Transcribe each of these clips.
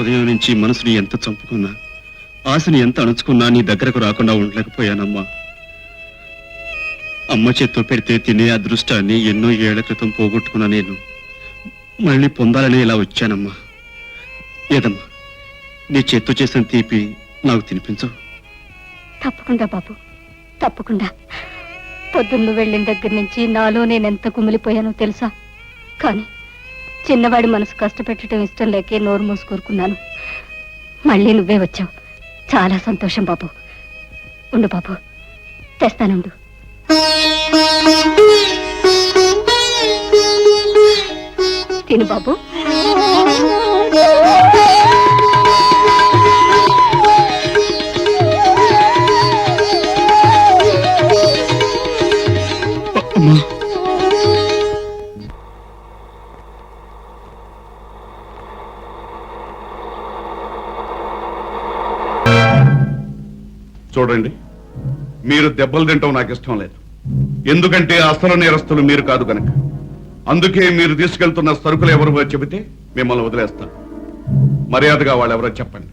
ఉదయం నుంచి మనసుని ఎంత చంపుకున్నా, ఆశని ఎంత అణుచుకున్నా నీ దగ్గరకు రాకుండా ఉండలేకపోయానమ్మా. అమ్మ చేత్తో పెడితే తినే అదృష్టాన్ని ఎన్నో ఏళ్ల క్రితం పోగొట్టుకున్నా నేను మళ్ళీ పొందాలని ఇలా వచ్చానమ్మా. ఏదమ్మా, నీ చేత్తో చేసిన తీపి నాకు తినిపించు. తప్పకుండా బాబు, తప్పకుండా. పొద్దున్న వెళ్ళిన దగ్గర నుంచి నాలో నేనెంత కుమిలిపోయానో తెలుసా? కానీ చిన్నవాడి మనసు కష్టపెట్టడం ఇష్టం లేకే నోరు మూసుకూరుకున్నాను. మళ్ళీ నువ్వే వచ్చావు, చాలా సంతోషం బాబు. ఉండు బాబు, తెస్తానుండు. తిను బాబు. చూడండి, మీరు దెబ్బలు తింటాం నాకు ఇష్టం లేదు. ఎందుకంటే అసలు నేరస్తులు మీరు కాదు కనుక. అందుకే మీరు తీసుకెళ్తున్న సరుకులు ఎవరు చెబితే మిమ్మల్ని వదిలేస్తాను. మర్యాదగా వాళ్ళు ఎవరో చెప్పండి.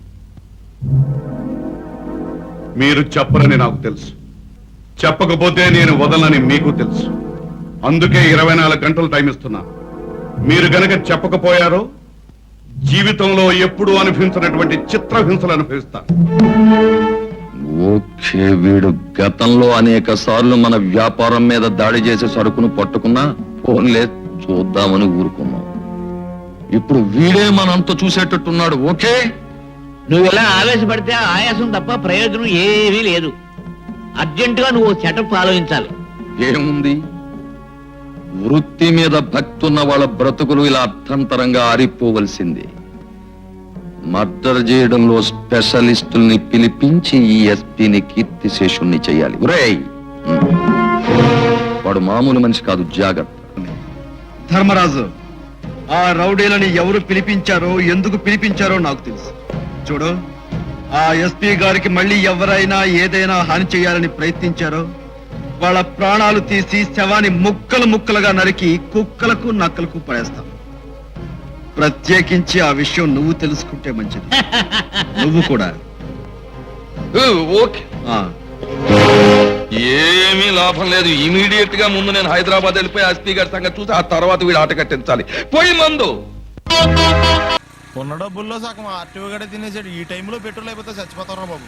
మీరు చెప్పరని నాకు తెలుసు, చెప్పకపోతే నేను వదలని మీకు తెలుసు. అందుకే 24 గంటలు టైం ఇస్తున్నాను. మీరు గనక చెప్పకపోయారో జీవితంలో ఎప్పుడూ అనుభవించినటువంటి చిత్రహింసలు అనుభవిస్తారు. ఓకే, వీడు గతంలో అనేక సార్లు మన వ్యాపారం మీద దాడి చేసే సరుకును పట్టుకున్నా ఫోన్లే చూద్దామని ఊరుకున్నాం. ఇప్పుడు వీడే మనంతా చూసేటట్టున్నాడు. ఓకే, నువ్వు ఎలా ఆవేశపడితే ఆయాసం తప్ప ప్రయోజనం ఏమీ లేదు. అర్జెంటుగా నువ్వు సెటప్ ఆలోచించాలి. ఏముంది, వృత్తి మీద భక్తి ఉన్న వాళ్ళ బ్రతుకులు ఇలా అర్థంతరంగా ఆరిపోవలసింది. మర్డర్ చేయడంలో స్పెషలిస్టుల్ని పిలిపించి ఈ ఎస్పీని కీర్తిశేషుణ్ణి చేయాలి. వాడు మామూలు మనిషి కాదు, జాగ్రత్త. ధర్మరాజు, ఆ రౌడీలని ఎవరు పిలిపించారో, ఎందుకు పిలిపించారో నాకు తెలుసు. చూడు, ఆ ఎస్పీ గారికి మళ్ళీ ఎవరైనా ఏదైనా హాని చేయాలని ప్రయత్నించారో వాళ్ళ ప్రాణాలు తీసి శవాన్ని ముక్కలు ముక్కలుగా నరికి కుక్కలకు నక్కలకు పడేస్తాం. ప్రత్యేకించి ఆ విషయం నువ్వు తెలుసుకుంటే మంచిది. నువ్వు కూడా. ఓకే, ఏమీ లాభం లేదు. ఇమీడియట్ గా ముందు నేను హైదరాబాద్ వెళ్ళిపోయి ఎస్పీ గారి సంగతి చూసి ఆ తర్వాత వీడు ఆట కట్టించాలి. పోయి మందు ఉన్న డబ్బుల్లో సగం ఆర్టీఓ గడే తినేసాడు. ఈ టైంలో పెట్రోల్ అయిపోతే చచ్చిపోతారా బాబు.